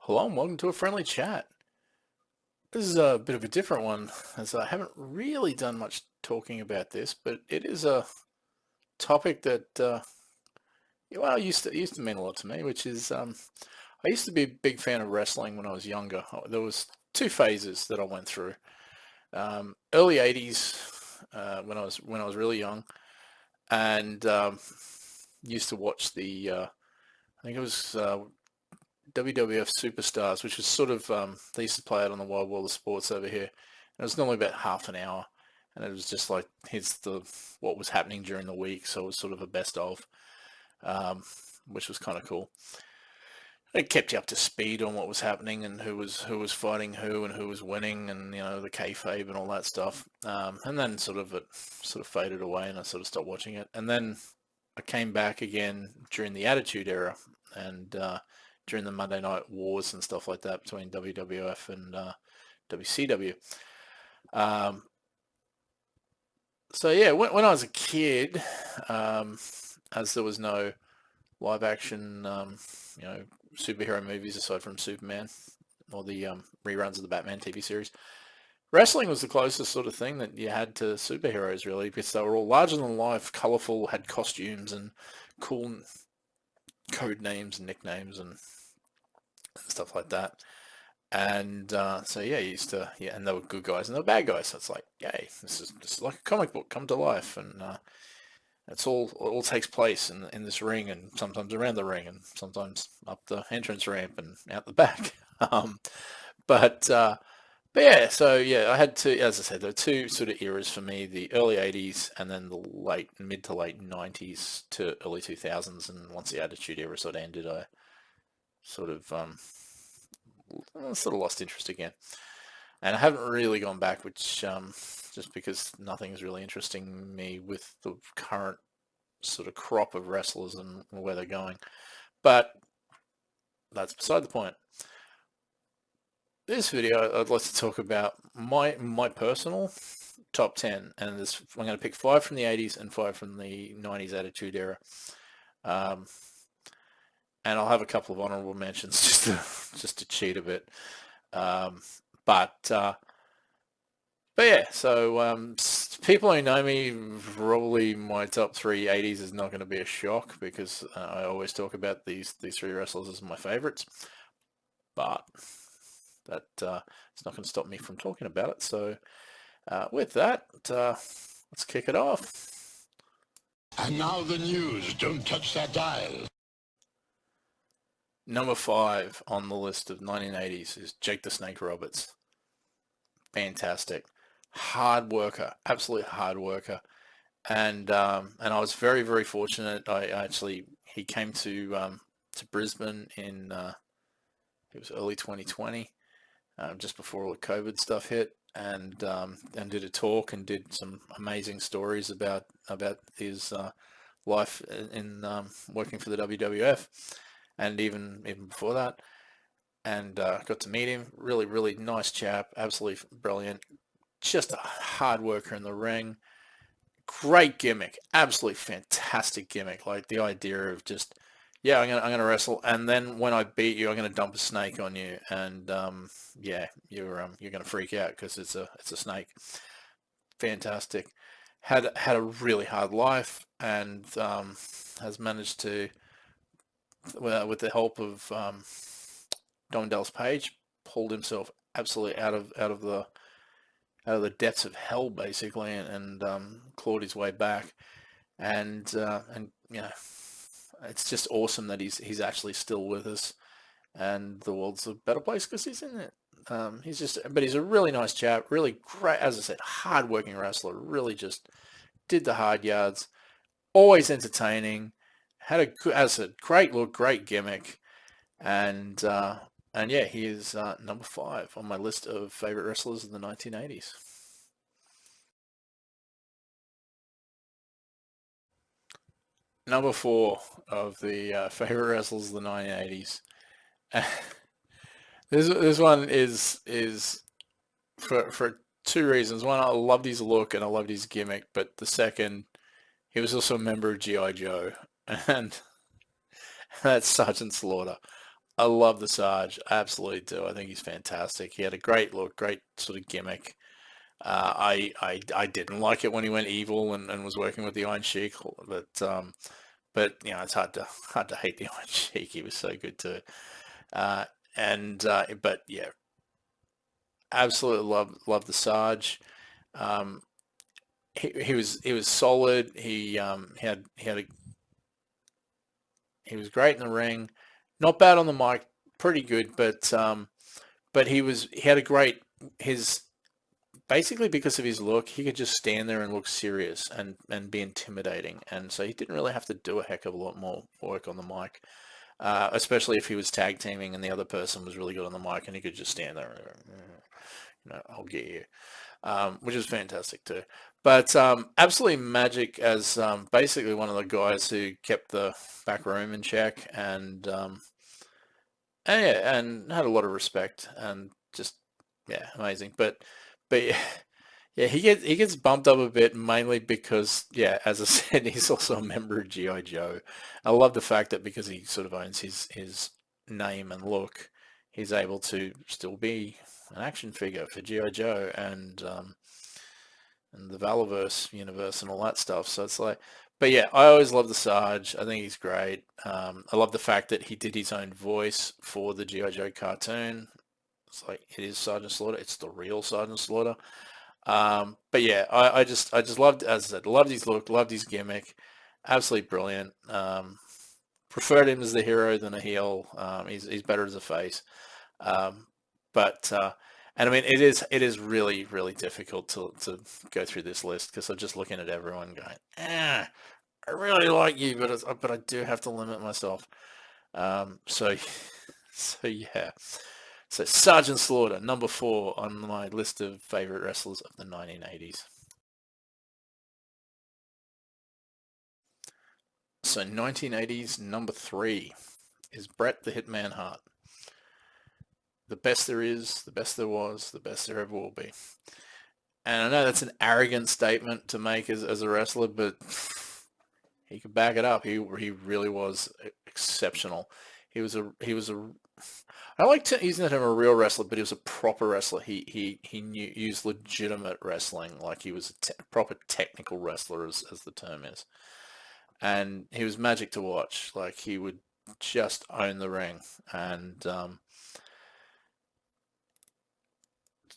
Hello and welcome to a friendly chat. This is a bit of a different one, as I haven't really done much talking about this, but it is a topic that used to mean a lot to me, which is I used to be a big fan of wrestling when I was younger. There was two phases that I went through. Early '80s, when I was really young, and used to watch I think it was WWF Superstars, which was sort of they used to play it on the Wild World of Sports over here. And it was normally about half an hour, and it was just like here's the what was happening during the week. So it was sort of a best of, um, which was kind of cool. It kept you up to speed on what was happening and who was fighting who and who was winning, and the kayfabe and all that stuff. And then it sort of faded away, and I sort of stopped watching it. And then I came back again during the Attitude Era, and during the Monday Night Wars and stuff like that between WWF and WCW. Um, so yeah, when I was a kid, um, as there was no live action, superhero movies aside from Superman or the reruns of the Batman TV series, wrestling was the closest sort of thing that you had to superheroes, really, because they were all larger than life, colorful, had costumes and cool code names and nicknames and stuff like that. And so yeah, and they were good guys and they were bad guys. So it's like, yay, this is like a comic book come to life, and it all takes place in this ring, and sometimes around the ring, and sometimes up the entrance ramp and out the back. um, but uh, but yeah, so yeah, I had two, as I said, there were two sort of eras for me: the early '80s and then the mid to late '90s to early 2000s. And once the Attitude Era sort of ended, I sort of lost interest again. And I haven't really gone back, which just because nothing is really interesting me with the current sort of crop of wrestlers and where they're going. But that's beside the point. This video, I'd like to talk about my personal top 10, and I'm going to pick five from the 80s and five from the 90s Attitude Era. Um, and I'll have a couple of honorable mentions just to cheat a bit. Um, but yeah, so people who know me, probably my top three 80s is not going to be a shock, because I always talk about these three wrestlers as my favorites. But that it's not going to stop me from talking about it. So with that, let's kick it off. And now the news. Don't touch that dial. Number five on the list of 1980s is Jake the Snake Roberts. Fantastic. Hard worker, absolute hard worker. And I was very, very fortunate. He came to Brisbane in it was early 2020, just before all the COVID stuff hit, and did a talk and did some amazing stories about his life in working for the WWF, and even before that, and got to meet him. Really, really nice chap, absolutely brilliant, just a hard worker in the ring. Great gimmick, absolutely fantastic gimmick. Like the idea of just, yeah, I'm gonna wrestle, and then when I beat you, I'm gonna dump a snake on you, and yeah, you're gonna freak out because it's a snake. Fantastic. Had a really hard life, and has managed to, with the help of Don Dallas Page, pulled himself absolutely out of the depths of hell, basically, and clawed his way back. And it's just awesome that he's actually still with us, and the world's a better place because he's in it. But he's a really nice chap, really great, as I said, hard-working wrestler. Really just did the hard yards, always entertaining. As I said, great look, great gimmick, and yeah, he is number five on my list of favorite wrestlers of the 1980s. Number four of the favorite wrestlers of the 1980s. This one is for two reasons. One, I loved his look and I loved his gimmick, but the second, he was also a member of GI Joe, and that's Sergeant Slaughter. I love the Sarge. I absolutely do. I think he's fantastic. He had a great look, great sort of gimmick. I didn't like it when he went evil and was working with the Iron Sheik, but you know it's hard to hate the Iron Sheik. He was so good too. Uh, but yeah, absolutely love the Sarge. Um, he was solid. He was great in the ring, not bad on the mic, pretty good, but he had a great his basically because of his look, he could just stand there and look serious and be intimidating, and so he didn't really have to do a heck of a lot more work on the mic, especially if he was tag teaming and the other person was really good on the mic, and he could just stand there and I'll get you, which is fantastic too. But absolutely magic as basically one of the guys who kept the back room in check and yeah, and had a lot of respect and just yeah, amazing. But yeah, yeah, he gets bumped up a bit mainly because yeah, as I said, he's also a member of GI Joe. I love the fact that because he sort of owns his name and look, he's able to still be an action figure for GI Joe and the Valorverse universe and all that stuff. So it's like, but yeah, I always love the Sarge. I think he's great. I love the fact that he did his own voice for the GI Joe cartoon. It's like it is Sergeant Slaughter. It's the real Sergeant Slaughter. But yeah, I just loved, as I said, loved his look, loved his gimmick, absolutely brilliant. Preferred him as the hero than a heel. He's better as a face. Um, but and I mean it is really really difficult to go through this list because I'm just looking at everyone going, I really like you, but I do have to limit myself. So so yeah. So Sergeant Slaughter, number 4 on my list of favorite wrestlers of the 1980s. So 1980s number 3 is Bret the Hitman Hart. The best there is, the best there was, the best there ever will be. And I know that's an arrogant statement to make as a wrestler, but he could back it up. He really was exceptional. He was a I like using the term a real wrestler, but he was a proper wrestler. He used legitimate wrestling, like he was a proper technical wrestler, as the term is. And he was magic to watch. Like he would just own the ring, and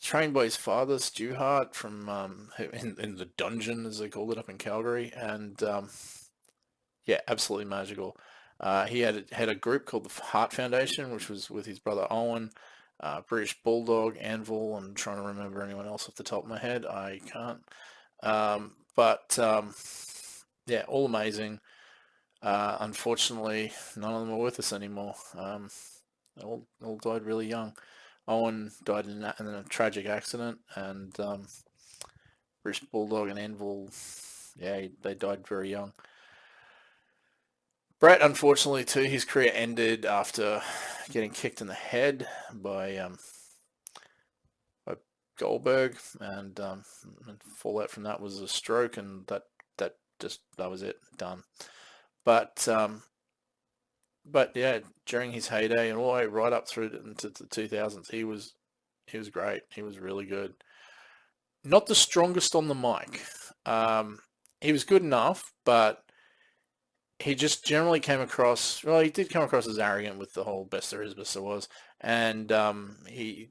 trained by his father, Stu Hart, from in the dungeon as they called it up in Calgary, and yeah, absolutely magical. He had a group called the Hart Foundation, which was with his brother Owen, British Bulldog, Anvil. I'm trying to remember anyone else off the top of my head. I can't. But yeah, all amazing. Unfortunately, none of them are with us anymore. They all died really young. Owen died in a tragic accident, and British Bulldog and Anvil, yeah, they died very young. Bret, unfortunately, too, his career ended after getting kicked in the head by Goldberg, and fallout from that was a stroke, and that was it, done. But but yeah, during his heyday and all the way right up through into the 2000s, he was great. He was really good. Not the strongest on the mic. He was good enough, but he just generally came across, well, he did come across as arrogant with the whole best there is, best there was, and he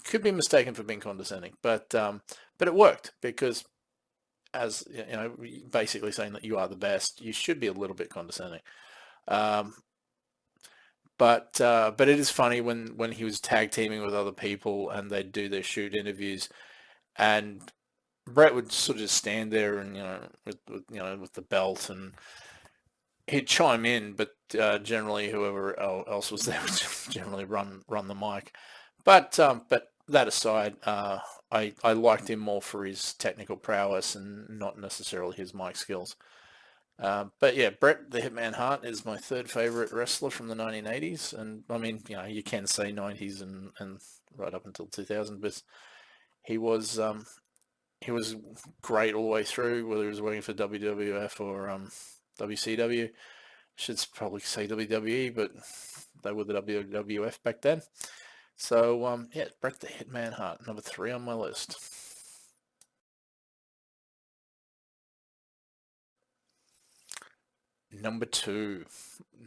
could be mistaken for being condescending, but it worked because as you know, basically saying that you are the best, you should be a little bit condescending. Um, but it is funny when he was tag teaming with other people and they'd do their shoot interviews, and Bret would sort of just stand there and with the belt, and he'd chime in, but generally whoever else was there would generally run the mic. But that aside, I liked him more for his technical prowess and not necessarily his mic skills. But yeah, Bret the Hitman Hart is my third favorite wrestler from the 1980s, and I mean, you can say 90s and right up until 2000, but he was um, he was great all the way through, whether he was working for WWF or WCW. Should probably say WWE, but They were the WWF back then. So, yeah, Bret the Hitman Hart, number 3 on my list. Number 2,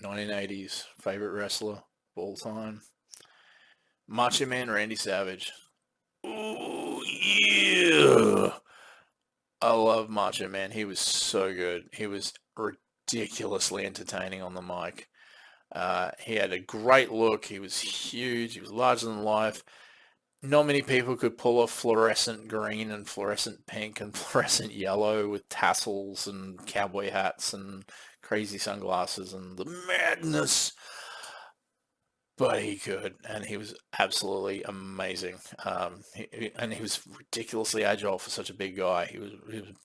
1980s favorite wrestler of all time, Macho Man Randy Savage. Ooh, yeah. I love Macho Man. He was so good. He was ridiculously entertaining on the mic. He had a great look. He was huge. He was larger than life. Not many people could pull off fluorescent green and fluorescent pink and fluorescent yellow with tassels and cowboy hats and crazy sunglasses and the madness. But he could, and he was absolutely amazing. And he was ridiculously agile for such a big guy. He was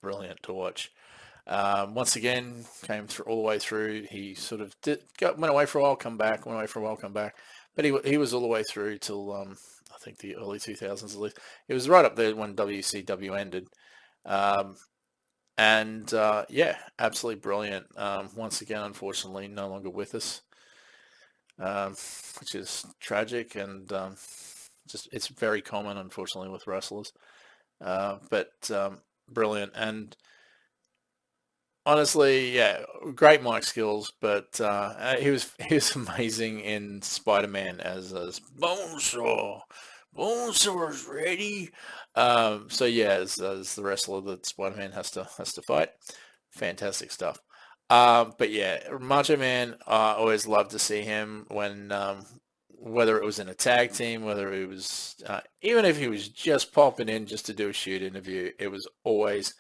brilliant to watch. Once again, came through all the way through. He sort of went away for a while, come back, went away for a while, come back. But he was all the way through till I think the early 2000s at least. It was right up there when WCW ended. Yeah, absolutely brilliant. Once again, unfortunately, no longer with us, which is tragic and just it's very common, unfortunately, with wrestlers. But brilliant. And honestly, yeah, great mic skills, but he was amazing in Spider-Man as Bonesaw. Bonesaw's ready. So yeah, as the wrestler that Spider-Man has to fight, fantastic stuff. But yeah, Macho Man, I always loved to see him when whether it was in a tag team, whether it was even if he was just popping in just to do a shoot interview, it was always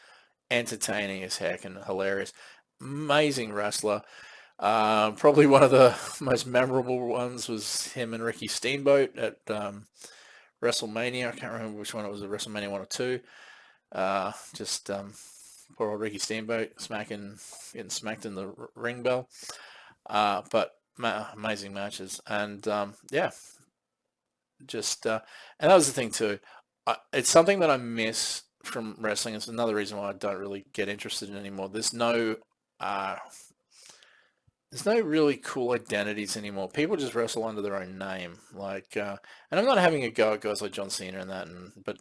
entertaining as heck and hilarious. Amazing wrestler. Probably one of the most memorable ones was him and Ricky Steamboat at WrestleMania. I can't remember which one it was, WrestleMania 1 or 2. Poor old Ricky Steamboat getting smacked in the ring bell. But amazing matches. And yeah, and that was the thing too. It's something that I miss from wrestling. It's another reason why I don't really get interested in it anymore. There's no really cool identities anymore. People just wrestle under their own name. And I'm not having a go at guys like John Cena and that, but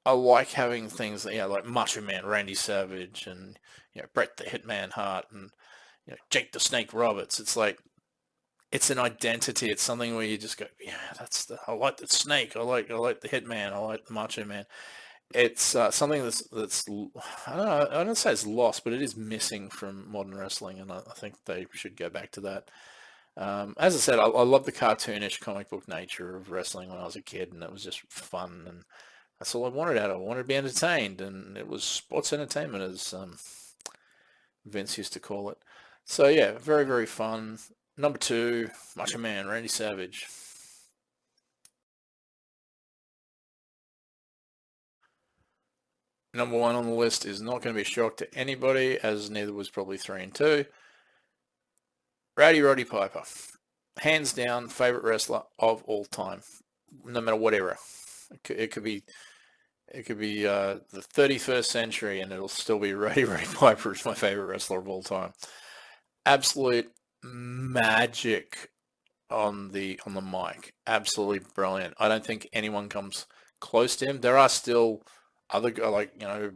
I like having things, like Macho Man Randy Savage and Bret the Hitman Hart and Jake the Snake Roberts. It's like it's an identity. It's something where you just go, yeah, I like the Snake. I like the Hitman. I like the Macho Man. It's something that's I don't know. I don't say it's lost, but it is missing from modern wrestling, and I think they should go back to that. As I said, I love the cartoonish comic book nature of wrestling when I was a kid, and it was just fun, and that's all I wanted out of it. I wanted to be entertained, and it was sports entertainment, as Vince used to call it. So yeah, very, very fun. Number 2, Macho Man Randy Savage. Number 1 on the list is not going to be a shock to anybody, as neither was probably 3 and 2. Roddy Piper. Hands down, favorite wrestler of all time, no matter what era. It could be the 31st century, and it'll still be Roddy Piper is my favorite wrestler of all time. Absolute magic on the mic. Absolutely brilliant. I don't think anyone comes close to him. There are still other Nature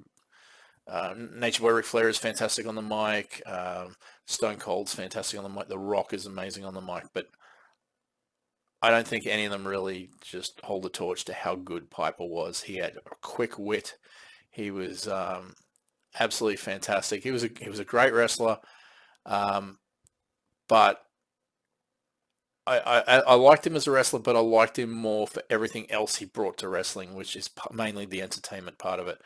Boy Ric Flair is fantastic on the mic. Stone Cold's fantastic on the mic. The Rock is amazing on the mic, but I don't think any of them really just hold the torch to how good Piper was. He had a quick wit. He was absolutely fantastic. He was a great wrestler, but I liked him as a wrestler, but I liked him more for everything else he brought to wrestling, which is mainly the entertainment part of it.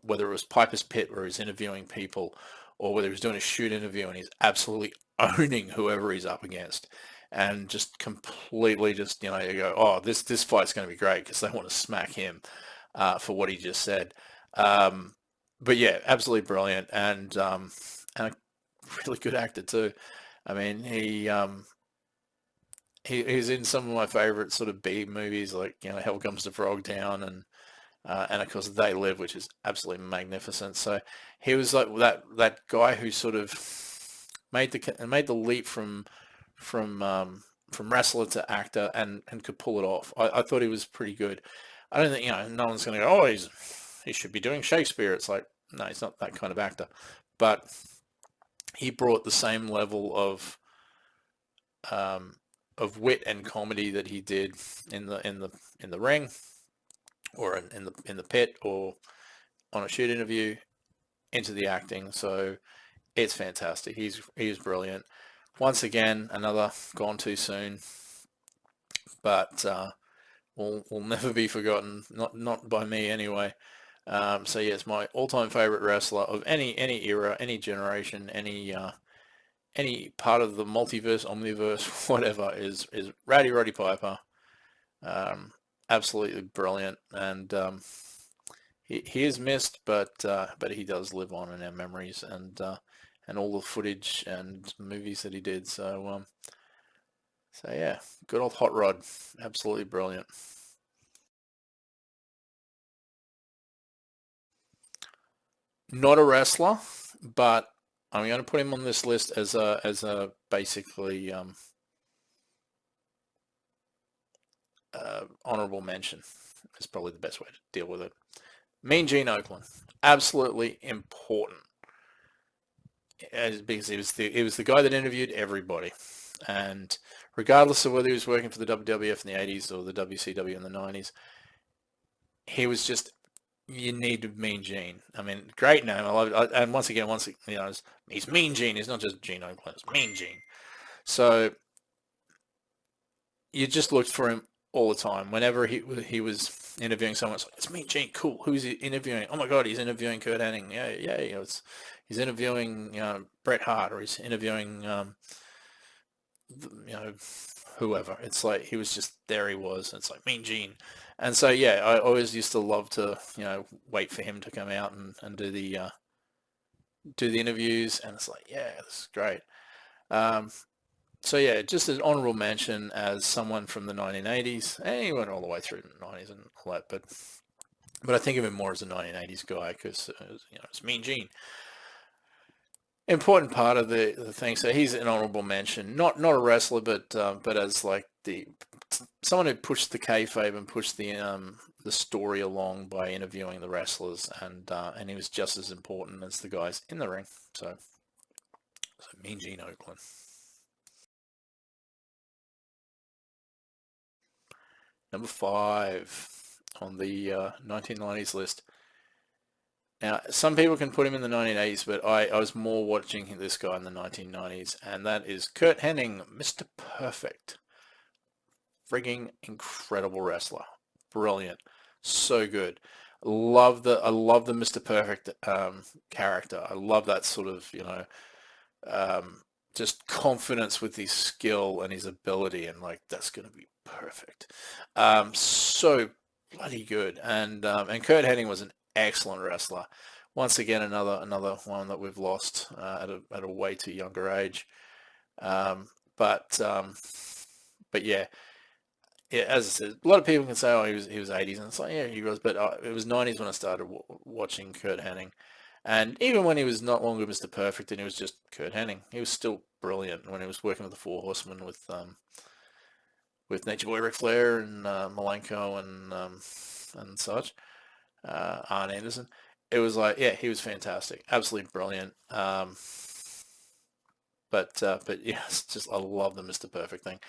Whether it was Piper's Pit, where he's interviewing people, or whether he's doing a shoot interview and he's absolutely owning whoever he's up against, and just completely you go, oh, this fight's going to be great because they want to smack him for what he just said. But yeah, absolutely brilliant, and a really good actor too. I mean, he's in some of my favorite sort of B movies, like Hell Comes to Frogtown, and of course They Live, which is absolutely magnificent. So he was like that guy who sort of made the leap from wrestler to actor and could pull it off. I thought he was pretty good. I don't think, no one's going to go, oh, he should be doing Shakespeare. It's like, no, he's not that kind of actor. But he brought the same level of wit and comedy that he did in the ring, or in the pit, or on a shoot interview, into the acting. So it's fantastic. He's brilliant. Once again, another gone too soon, but will never be forgotten. Not by me anyway. So yeah, it's my all-time favorite wrestler of any era, any generation, any part of the multiverse, omniverse, whatever, is Rowdy Roddy Piper. Absolutely brilliant, and he is missed, but he does live on in our memories, and all the footage and movies that he did. So yeah, good old Hot Rod, absolutely brilliant. Not a wrestler, but I'm going to put him on this list as a basically honorable mention. Is probably the best way to deal with it. Mean Gene Okerlund, absolutely important, because he was the guy that interviewed everybody, and regardless of whether he was working for the WWF in the 80s or the WCW in the 90s, he was just, you need Mean Gene. I mean, great name. I love it. And once again, he's Mean Gene. He's not just Gene Okerlund. It's Mean Gene. So you just looked for him all the time. Whenever he was interviewing someone, it's like, it's Mean Gene. Cool. Who's he interviewing? Oh my God, he's interviewing Kurt Hennig. Yeah. He's interviewing Bret Hart, or he's interviewing whoever. It's like he was just there. He was. It's like Mean Gene. And so yeah, I always used to love to wait for him to come out and do the interviews, and it's like, yeah, this is great. So yeah, just an honorable mention as someone from the 1980s, and he went all the way through the 90s and all that, but I think of him more as a 1980s guy because it's Mean Gene. Important part of the thing. So he's an honorable mention, not a wrestler, but as like someone who pushed the kayfabe and pushed the story along by interviewing the wrestlers, and he was just as important as the guys in the ring. So Mean Gene Okerlund. Number 5 on the 1990s list. Now, some people can put him in the 1980s, but I was more watching this guy in the 1990s, and that is Curt Hennig, Mr. Perfect. Frigging incredible wrestler. Brilliant. So good. I love the Mr. Perfect character. I love that sort of, just confidence with his skill and his ability, and like, that's going to be perfect. So bloody good. And Curt Hennig was an excellent wrestler. Once again, another one that we've lost at a way too younger age. But yeah, as I said, a lot of people can say, oh, he was 80s, and it's like, yeah, he was, but it was 90s when I started watching Curt Hennig. And even when he was not longer Mr. Perfect and he was just Curt Hennig, he was still brilliant when he was working with the Four Horsemen with Nature Boy Ric Flair and Malenko and such, Arn Anderson. It was like, yeah, he was fantastic, absolutely brilliant. But yeah, it's just, I love the Mr. Perfect thing.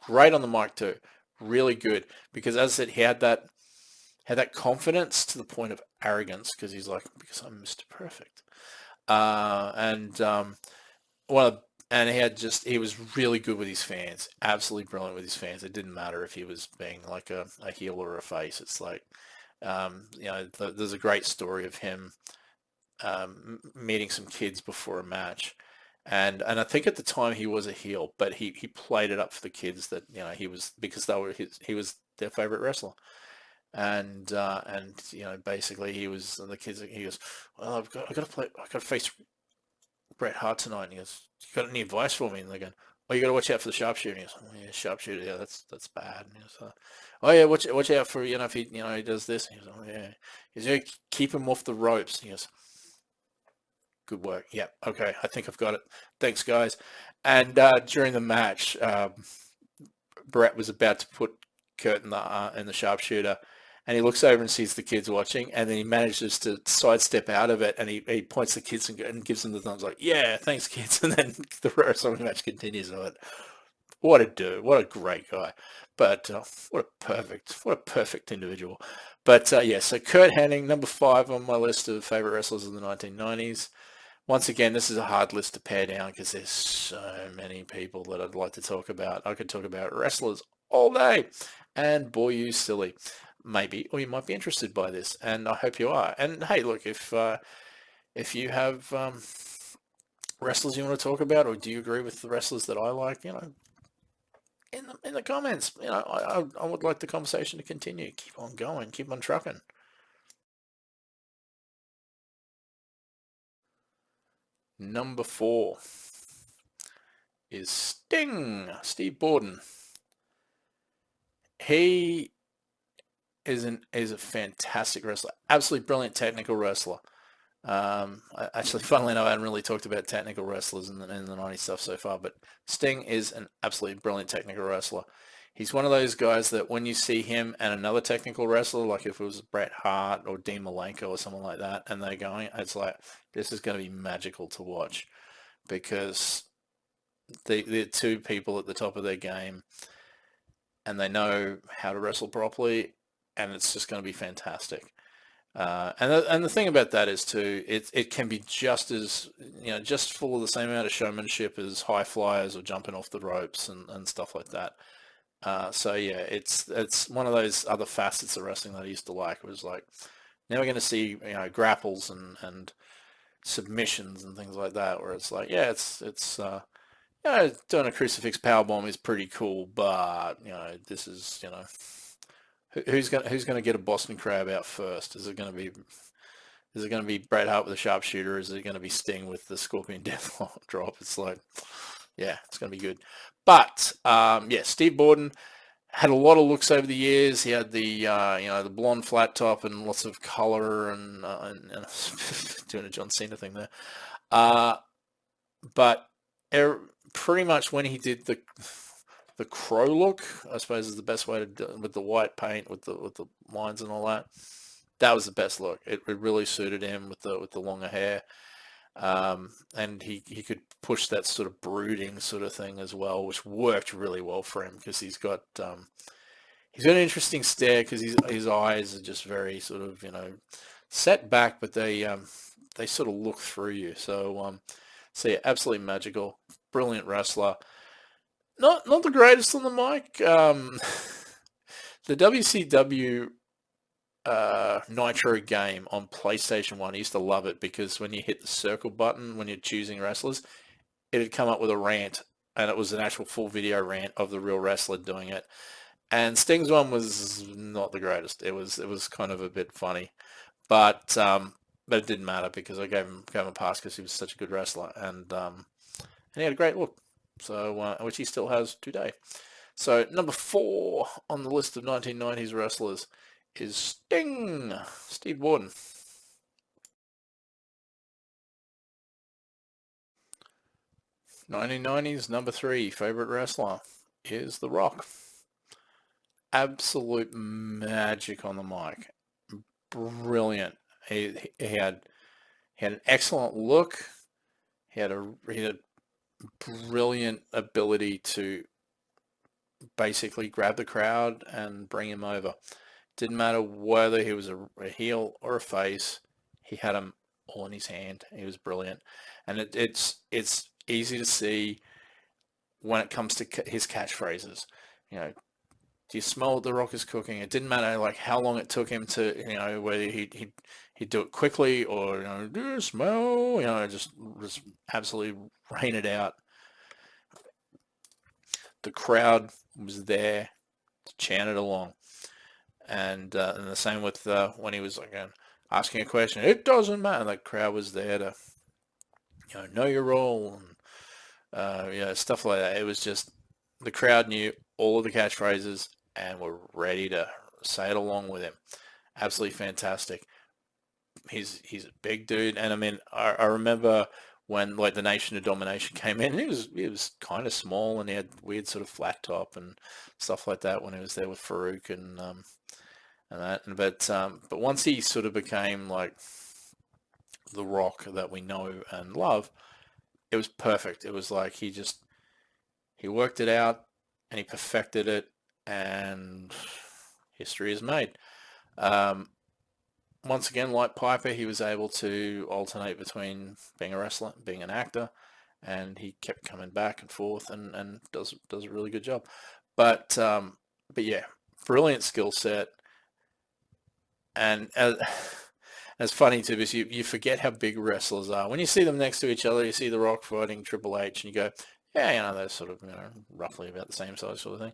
Great on the mic too, really good, because as I said, he had that confidence to the point of arrogance, because he's like, because I'm Mr. Perfect. And he was really good with his fans, absolutely brilliant with his fans. It didn't matter if he was being like a heel or a face. It's like, there's a great story of him meeting some kids before a match. And I think at the time he was a heel, but he played it up for the kids that, he was, because he was their favorite wrestler. And basically he was, and the kids, he goes, well, I got to face Bret Hart tonight. And he goes, you got any advice for me? And they're going, oh, you got to watch out for the sharpshooter. And he goes, oh, yeah, sharpshooter, yeah, that's bad. And he goes, oh yeah, watch out for, if he, he does this. And he goes, oh yeah. He goes, yeah, keep him off the ropes. And he goes, Good work. Yep. Okay. I think I've got it. Thanks, guys. And during the match, Brett was about to put Kurt in the sharpshooter, and he looks over and sees the kids watching, and then he manages to sidestep out of it, and he points the kids and gives them the thumbs like, yeah, thanks, kids. And then the rest of the match continues. I went, what a dude. What a great guy. But what a perfect individual. But yeah, so Kurt Hennig, number 5 on my list of favorite wrestlers of the 1990s. Once again, this is a hard list to pare down because there's so many people that I'd like to talk about. I could talk about wrestlers all day, and boy, you silly. Maybe, or you might be interested by this, and I hope you are. And hey, look, if you have wrestlers you want to talk about, or do you agree with the wrestlers that I like, in the comments, I would like the conversation to continue. Keep on going, keep on trucking. Number 4 is Sting, Steve Borden. He is a fantastic wrestler, absolutely brilliant technical wrestler. Actually, funnily enough, I haven't really talked about technical wrestlers in the 90s stuff so far, but Sting is an absolutely brilliant technical wrestler. He's one of those guys that when you see him and another technical wrestler, like if it was Bret Hart or Dean Malenko or someone like that, and they're going, it's like, this is going to be magical to watch because they're two people at the top of their game and they know how to wrestle properly, and it's just going to be fantastic. And the thing about that is too, it can be just as, just full of the same amount of showmanship as high flyers or jumping off the ropes and stuff like that. So yeah, it's one of those other facets of wrestling that I used to like. It was like, now we're going to see, grapples and submissions and things like that, where it's like, yeah, it's doing a crucifix powerbomb is pretty cool, but this is, who's gonna get a Boston Crab out first? Is it gonna be Bret Hart with a sharpshooter? Is it gonna be Sting with the Scorpion Death Drop? It's like, yeah, it's gonna be good. But yeah, Steve Borden had a lot of looks over the years. He had the blonde flat top and lots of color and doing a John Cena thing there. But pretty much when he did the crow look, I suppose is the best way to do it, with the white paint, with the lines and all that. That was the best look. It really suited him with the longer hair, and he could push that sort of brooding sort of thing as well, which worked really well for him because he's got an interesting stare because his eyes are just very sort of set back, but they sort of look through you. So yeah, absolutely magical, brilliant wrestler. Not the greatest on the mic. The WCW Nitro game on PlayStation 1, I used to love it because when you hit the circle button when you're choosing wrestlers, it'd come up with a rant, and it was an actual full video rant of the real wrestler doing it. And Sting's one was not the greatest. It was kind of a bit funny, but it didn't matter because I gave him a pass because he was such a good wrestler, and he had a great look. So, which he still has today. So, number 4 on the list of 1990s wrestlers is Sting, Steve Borden. 1990s, number 3, favorite wrestler is The Rock. Absolute magic on the mic. Brilliant. He had an excellent look. He had a brilliant ability to basically grab the crowd and bring him over. Didn't matter whether he was a heel or a face, he had them all in his hand. He was brilliant. And it's easy to see when it comes to his catchphrases. Do you smell what The Rock is cooking? It didn't matter like how long it took him to, whether he'd do it quickly or, do you smell? Just absolutely rain it out. The crowd was there to chant it along. And the same with when he was again asking a question. It doesn't matter. The crowd was there to, know your role and stuff like that. It was just the crowd knew all of the catchphrases and were ready to say it along with him. Absolutely fantastic. he's a big dude, and I mean, I remember when like the Nation of Domination came in, he was kind of small, and he had weird sort of flat top and stuff like that when he was there with Farouk and that. But once he sort of became like the Rock that we know and love, it was perfect. It was like he worked it out and he perfected it, and history is made. Um, Once again, like Piper, he was able to alternate between being a wrestler and being an actor, and he kept coming back and forth and does a really good job. But yeah, brilliant skill set, and it's funny too because you forget how big wrestlers are when you see them next to each other. You see The Rock fighting Triple H, and you go, yeah, they're sort of roughly about the same size sort of thing.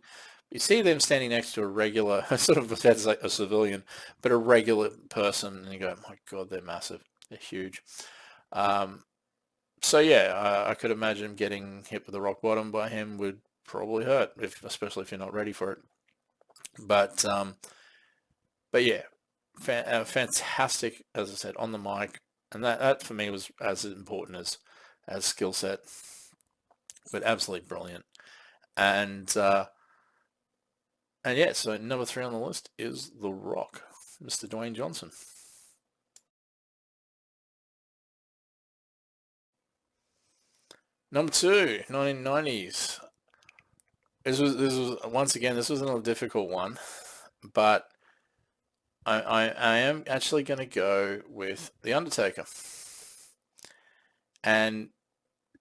You see them standing next to a regular, sort of that's like a civilian, but a regular person, and you go, my God, they're massive, they're huge. So yeah, I could imagine getting hit with a rock bottom by him would probably hurt, especially if you're not ready for it. But but yeah, fantastic, as I said, on the mic, and that for me was as important as skill set, but absolutely brilliant. And yeah, so number 3 on the list is The Rock, Mr. Dwayne Johnson. Number 2, 1990s. This was once again, this was another difficult one, but I am actually going to go with The Undertaker. And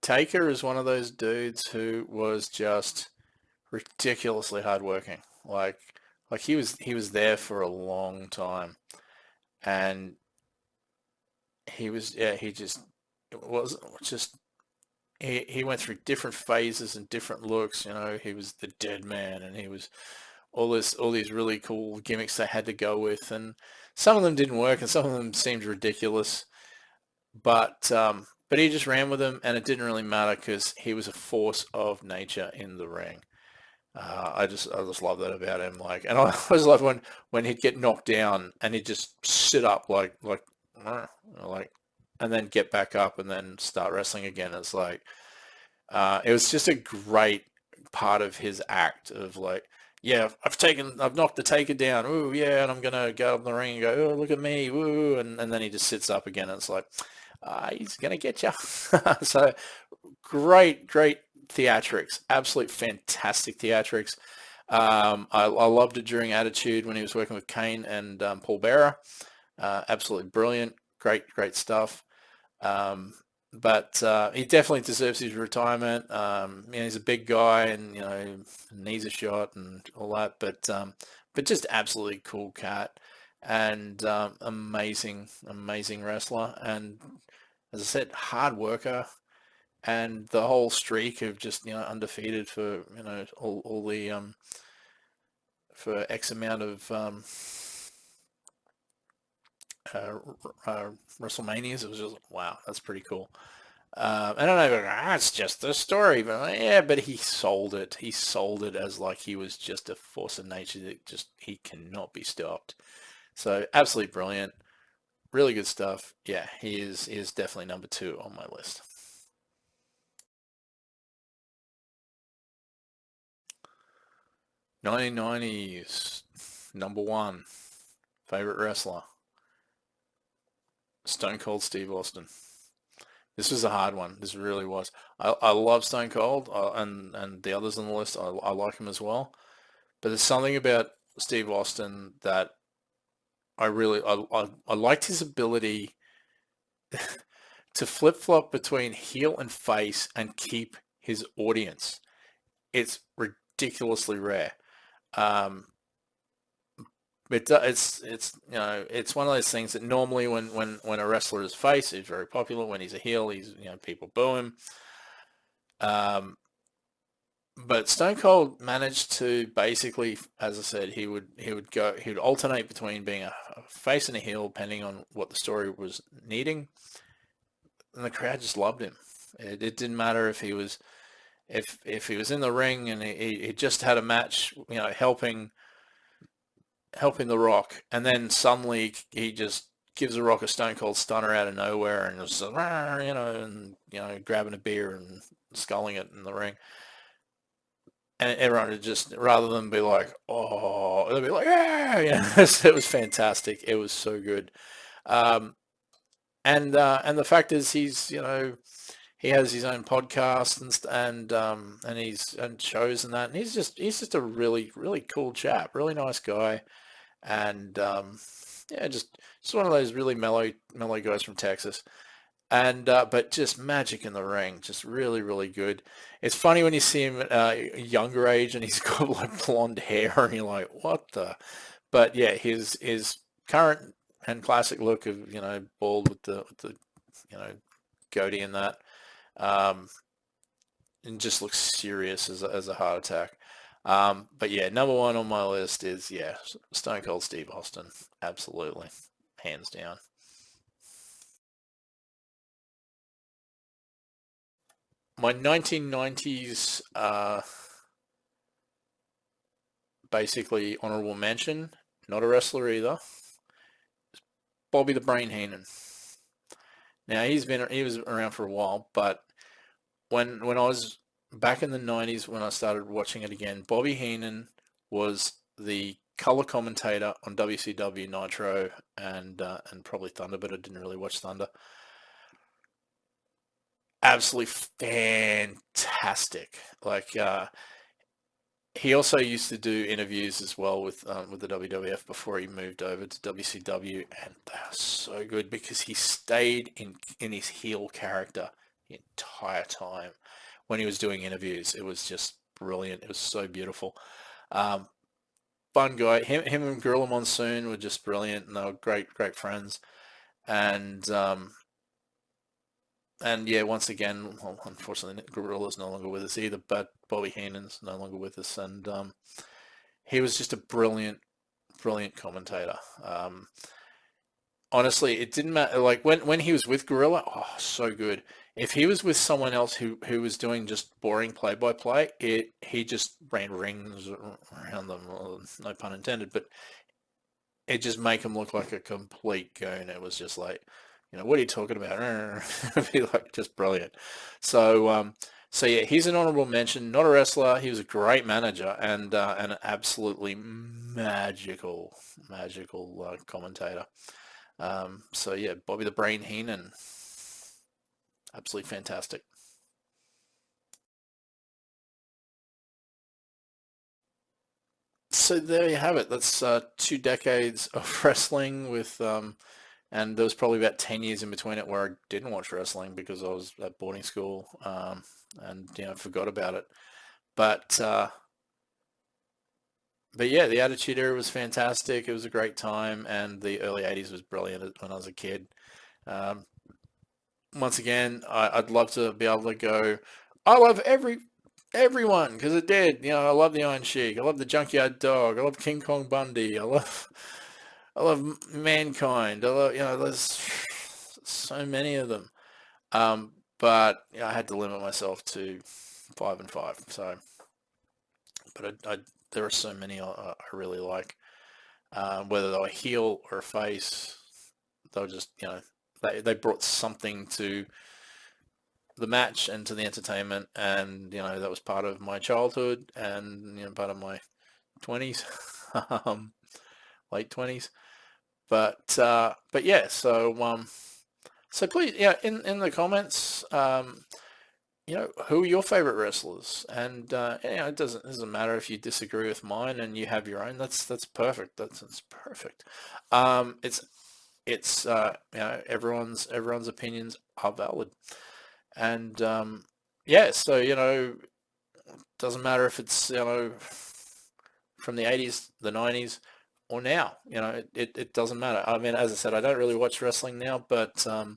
Taker is one of those dudes who was just ridiculously hardworking. Like he was there for a long time, and he was he just was just he went through different phases and different looks. He was the Dead Man, and he was all these really cool gimmicks they had to go with, and some of them didn't work, and some of them seemed ridiculous. But he just ran with them, and it didn't really matter because he was a force of nature in the ring. I just love that about him. And I always love when he'd get knocked down and he'd just sit up like, and then get back up and then start wrestling again. It's like, it was just a great part of his act of like, yeah, I've knocked the Taker down. Ooh, yeah, and I'm gonna go up in the ring and go, oh, look at me, woo, and then he just sits up again. And it's like, he's gonna get you. So great theatrics, absolute fantastic theatrics. I loved it during Attitude when he was working with Kane and Paul Bearer. Absolutely brilliant, great stuff. But he definitely deserves his retirement. He's a big guy, and knees a shot and all that. But just absolutely cool cat, and amazing wrestler. And as I said, hard worker, and the whole streak of just undefeated for all the for X amount of WrestleManias. It was just wow, that's pretty cool. I don't know, it's just a story, but yeah, but he sold it. He sold it as like he was just a force of nature that just he cannot be stopped. So absolutely brilliant, really good stuff. Yeah, he is definitely number 2 on my list. '90s, number 1, favorite wrestler, Stone Cold Steve Austin. This was a hard one. This really was. I love Stone Cold, and the others on the list. I like him as well. But there's something about Steve Austin that I liked his ability to flip-flop between heel and face and keep his audience. It's ridiculously rare. Um, it's one of those things that normally when a wrestler is face, he's very popular. When he's a heel, he's people boo him. But Stone Cold managed to basically, as I said, he would alternate between being a face and a heel depending on what the story was needing, and the crowd just loved him. It didn't matter if he was he was in the ring and he just had a match, helping The Rock, and then suddenly he just gives a Rock a Stone Cold Stunner out of nowhere, and was grabbing a beer and sculling it in the ring. And everyone would just, rather than be like, oh, they'd be like, yeah, it was fantastic. It was so good. Um, and the fact is, he's, he has his own podcast and he's and shows and that, and he's just a really, really cool chap, really nice guy, and yeah, just one of those really mellow guys from Texas. And but just magic in the ring, just really, really good. It's funny when you see him at a younger age and he's got like blonde hair, and you're like, what the? But yeah, his current and classic look of bald with the goatee and that, um, and just looks serious as a heart attack. But yeah, number one on my list is Stone Cold Steve Austin, absolutely, hands down. My 1990s, basically honorable mention, not a wrestler either, Bobby the Brain Heenan. Now he was around for a while, but when I was back in the 90s when I started watching it again, Bobby Heenan was the color commentator on WCW Nitro and probably Thunder, but I didn't really watch Thunder. Absolutely fantastic. Like he also used to do interviews as well with the WWF before he moved over to WCW, and they are so good because he stayed in his heel character the entire time when he was doing interviews. It was just brilliant. It was so beautiful. Fun guy. Him and Gorilla Monsoon were just brilliant, and they were great friends. And yeah, once again, well, unfortunately, Gorilla's no longer with us either, but Bobby Heenan's no longer with us, and he was just a brilliant commentator. Honestly, it didn't matter. Like when he was with Gorilla, oh, so good. If he was with someone else who was doing just boring play-by-play, he just ran rings around them. Well, no pun intended, but it just make him look like a complete goon. It was just like, what are you talking about? It'd be like just brilliant. So yeah, he's an honorable mention. Not a wrestler. He was a great manager and an absolutely magical commentator. So yeah, Bobby the Brain Heenan, absolutely fantastic. So there you have it. That's 2 decades of wrestling with and there was probably about 10 years in between it where I didn't watch wrestling because I was at boarding school and forgot about it. But yeah, the Attitude Era was fantastic. It was a great time, and the early 80s was brilliant when I was a kid. Um, Once again, I'd love to be able to go, I love everyone because it did. I love the Iron Sheik. I love the Junkyard Dog. I love King Kong Bundy. I love Mankind. I love, there's so many of them. But I had to limit myself to 5 and 5. So, but there are so many I really like. Whether they were heel or face, they were just, they brought something to the match and to the entertainment, and that was part of my childhood and part of my 20s, late 20s. But yeah, so please, in the comments, who are your favorite wrestlers? And it doesn't matter if you disagree with mine and you have your own. That's perfect. That's perfect. It's everyone's opinions are valid, and yeah, so doesn't matter if it's from the 80s, the 90s, or now. It doesn't matter. I mean, as I said, I don't really watch wrestling now, but I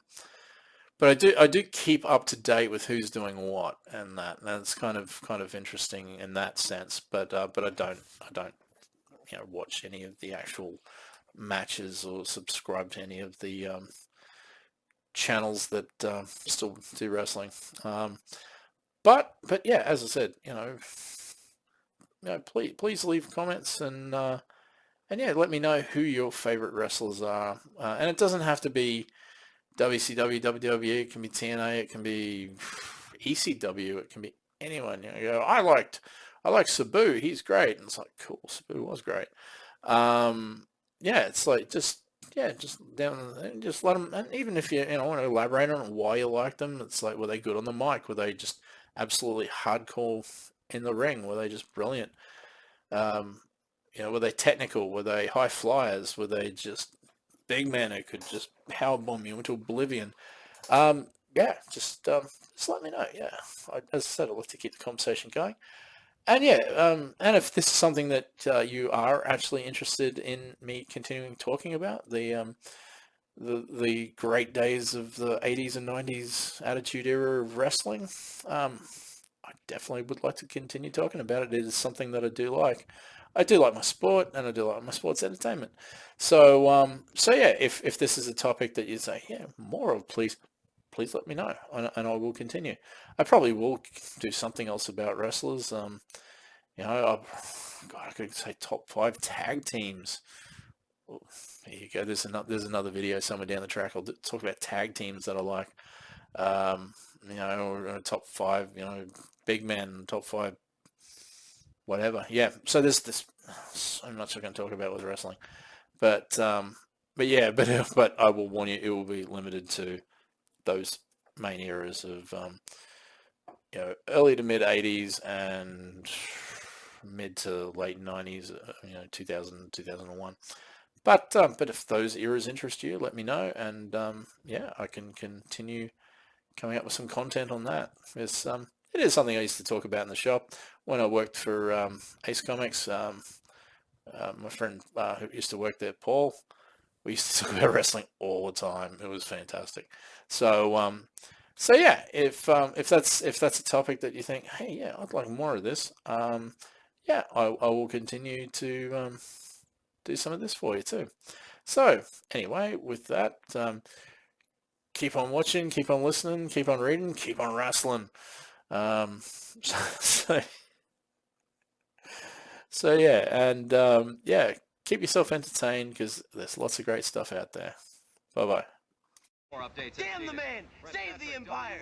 do keep up to date with who's doing what, and that's kind of interesting in that sense. But I don't watch any of the actual matches or subscribe to any of the channels that still do wrestling. But yeah, as I said, please leave comments and yeah, let me know who your favorite wrestlers are. And it doesn't have to be WCW, WWE. It can be TNA. It can be ECW. It can be anyone. You go, I like Sabu. He's great. And it's like, cool. Sabu was great. Yeah, it's like just down and just let them. And even if you want to elaborate on why you like them, it's like, were they good on the mic? Were they just absolutely hardcore in the ring? Were they just brilliant? Were they technical? Were they high flyers? Were they just big men who could just powerbomb you into oblivion? Yeah, just let me know. Yeah, as I said, I'd like to keep the conversation going. And yeah, and if this is something that you are actually interested in me continuing talking about, the great days of the 80s and 90s Attitude Era of wrestling, I definitely would like to continue talking about it. It is something that I do like. I do like my sport, and I do like my sports entertainment. So, so yeah, if this is a topic that you say, yeah, more of, please let me know, and I will continue. I probably will do something else about wrestlers. God, I could say top 5 tag teams. Oh, there you go. There's another video somewhere down the track. I'll talk about tag teams that I like. Or top 5, big men, top 5, whatever. Yeah. So there's so much I can talk about with wrestling, but yeah, but I will warn you, it will be limited to those main eras of early to mid 80s and mid to late 90s, 2000, 2001. But if those eras interest you, let me know, and yeah, I can continue coming up with some content on that. It is something I used to talk about in the shop when I worked for Ace Comics. My friend who used to work there, Paul, we used to talk about wrestling all the time. It was fantastic. So so yeah, if that's a topic that you think, hey, yeah, I'd like more of this, yeah, I will continue to do some of this for you too. So anyway, with that, keep on watching, keep on listening, keep on reading, keep on wrestling. So, so yeah, and yeah, keep yourself entertained because there's lots of great stuff out there. Bye bye. Damn the man! Save the Empire!